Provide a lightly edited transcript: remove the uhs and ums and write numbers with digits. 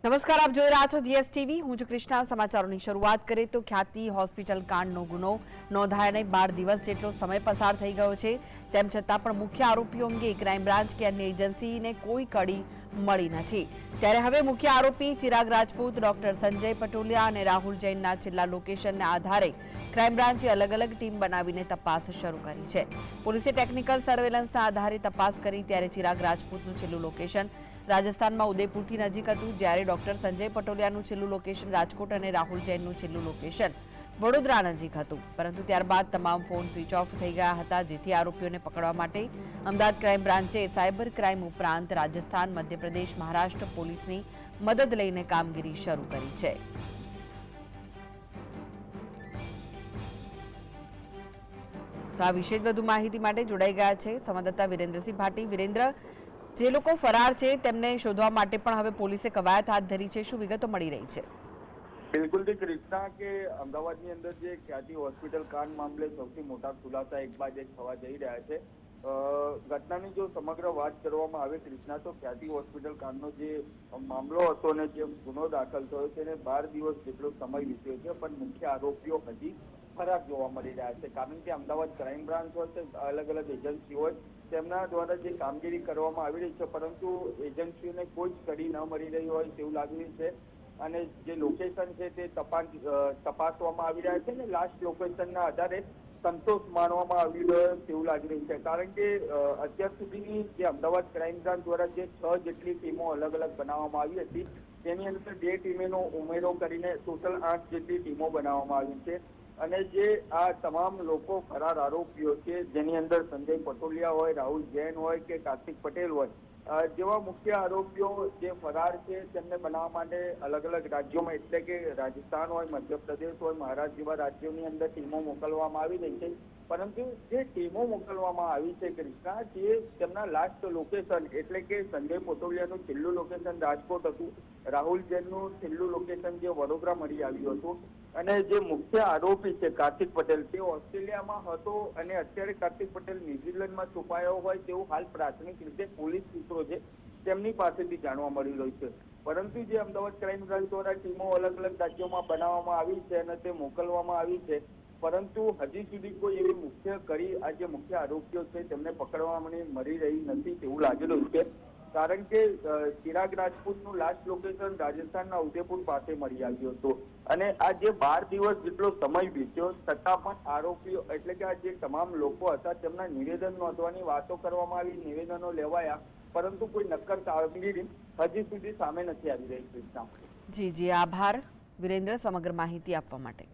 નમસ્કાર, આપ જોઈ રહ્યા છો જીએસટીવી। હું છું કૃષ્ણા। સમાચારોની શરૂઆત કરીએ તો ખ્યાતિ હોસ્પિટલ કાંડનો ગુનો નોંધાયાને 12 દિવસ જેટલો સમય પસાર થઈ ગયો છે। તેમ છતાં પણ મુખ્ય આરોપીઓ અંગે ક્રાઇમ બ્રાન્ચ કે અન્ય એજન્સીને કોઈ કડી મળી નથી। ત્યારે હવે મુખ્ય આરોપી ચિરાગ રાજપૂત, ડોક્ટર સંજય પટોલિયા અને રાહુલ જૈનના છેલ્લા લોકેશનના આધારે ક્રાઇમ બ્રાન્ચે અલગ અલગ ટીમ બનાવીને તપાસ શરૂ કરી છે। પોલીસે ટેકનિકલ સર્વેલન્સના આધારે તપાસ કરી। ત્યારે ચિરાગ રાજપૂતનું છેલ્લું લોકેશન રાજસ્થાનમાં ઉદયપુરથી નજીક હતું, જ્યારે ડોક્ટર સંજય પટોલિયાનું છેલ્લું લોકેશન રાજકોટ અને રાહુલ જૈનનું છેલ્લું લોકેશન વડોદરા નજીક હતું। પરંતુ ત્યારબાદ તમામ ફોન સ્વિચ ઓફ થઈ ગયા હતા, જેથી આરોપીઓને પકડવા માટે અમદાવાદ ક્રાઇમ બ્રાન્ચે સાયબર ક્રાઇમ ઉપરાંત રાજસ્થાન, મધ્યપ્રદેશ, મહારાષ્ટ્ર પોલીસની મદદ લઈને કામગીરી શરૂ કરી છે। તો આ વિશે વધુ માહિતી માટે જોડાઈ ગયા છે સંવાદદાતા વિરેન્દ્રસિંહ ભાટી। વિરેન્દ્ર, જે લોકો ફરાર છે તેમને શોધવા માટે પણ હવે પોલીસે કવાયત હાથ ધરી છે, શું વિગતો મળી રહી છે? બિલકુલ થી કૃષ્ણા કે અમદાવાદની અંદર જે ખ્યાતિ હોસ્પિટલ કાંડ મામલે સૌથી મોટા ખુલાસા એક બાદ એક થવા જઈ રહ્યા છે। ઘટનાની જો સમગ્ર વાત કરવામાં આવે કૃષ્ણા, તો ખ્યાતિ હોસ્પિટલ કાંડનો જે મામલો હતો ને જે ગુનો દાખલ થયો તેને 12 દિવસ જેટલો સમય વીત્યો છે, પણ મુખ્ય આરોપીઓ હજી ફરાર જોવા મળી રહ્યા છે। કારણ કે અમદાવાદ ક્રાઇમ બ્રાન્ચ હોય કે અલગ અલગ એજન્સી હોય, તેમના દ્વારા જે કામગીરી કરવામાં આવી રહી છે, પરંતુ એજન્સીઓને કોઈ જ કડી ન મળી રહી હોય તેવું લાગી રહ્યું છે। અને જે લોકેશન છે તે તપાસવામાં આવી રહ્યા છે ને લાસ્ટ લોકેશનના આધારે સંતોષ માનવામાં આવી રહ્યો તેવું લાગી રહ્યું છે। કારણ કે અત્યાર સુધીની જે અમદાવાદ ક્રાઇમ બ્રાન્ચ દ્વારા જે 6 જેટલી ટીમો અલગ અલગ બનાવવામાં આવી હતી, તેની અંદર 2 ટીમોનો ઉમેરો કરીને ટોટલ 8 જેટલી ટીમો બનાવવામાં આવી છે। અને જે આ તમામ લોકો ફરાર આરોપીઓ છે, જેની અંદર સંજય પટોલિયા હોય, રાહુલ જૈન હોય કે કાર્તિક પટેલ હોય, જેવા મુખ્ય આરોપીઓ જે ફરાર છે તેમને બનાવવા માટે અલગ અલગ રાજ્યોમાં, એટલે કે રાજસ્થાન હોય, મધ્યપ્રદેશ હોય, મહારાષ્ટ્ર જેવા રાજ્યોની અંદર ટીમો મોકલવામાં આવી રહી છે। પરંતુ જે ટીમો મોકલવામાં આવી છે કૃષ્ણા, જે તેમના લાસ્ટ લોકેશન એટલે કે સંજય પટોલિયાનું છેલ્લું લોકેશન રાજકોટ હતું, રાહુલ જૈનનું છેલ્લું લોકેશન જે વડોદરા મળી આવ્યું હતું, અને જે મુખ્ય આરોપી છે કાર્તિક પટેલ તે ઓસ્ટ્રેલિયામાં હતો અને અત્યારે કાર્તિક પટેલ ન્યુઝીલેન્ડમાં છુપાયો હોય તેવું હાલ પ્રાથમિક રીતે પોલીસ સૂત્રો છે તેમની પાસેથી જાણવા મળી રહ્યું છે। પરંતુ જે અમદાવાદ ક્રાઇમ બ્રાન્ચ દ્વારા ટીમો અલગ અલગ રાજ્યોમાં બનાવવામાં આવી છે અને તે મોકલવામાં આવી છે, પરંતુ હજી સુધી કોઈ એવી મુખ્ય કરી આ જે મુખ્ય આરોપીઓ છે તેમને પકડવામાં મળી રહી નથી તેવું લાગી રહ્યું છે। કારણ કે ચિરાગ રાજપૂતનું લાસ્ટ લોકેશન રાજસ્થાનના ઉદયપુર પાસે મળી આવ્યું હતું, અને આ જે 12 દિવસ જેટલો સમય વીત્યો છતાં પણ આરોપીઓ એટલે કે આ જે તમામ લોકો હતા તેમના નિવેદન નોંધવાની વાતો કરવામાં આવી, નિવેદનો લેવાયા, પરંતુ કોઈ નક્કર કામગીરી હજી સુધી સામે નથી આવી રહી। જી, આભાર વિરેન્દ્ર સમગ્ર માહિતી આપવા માટે।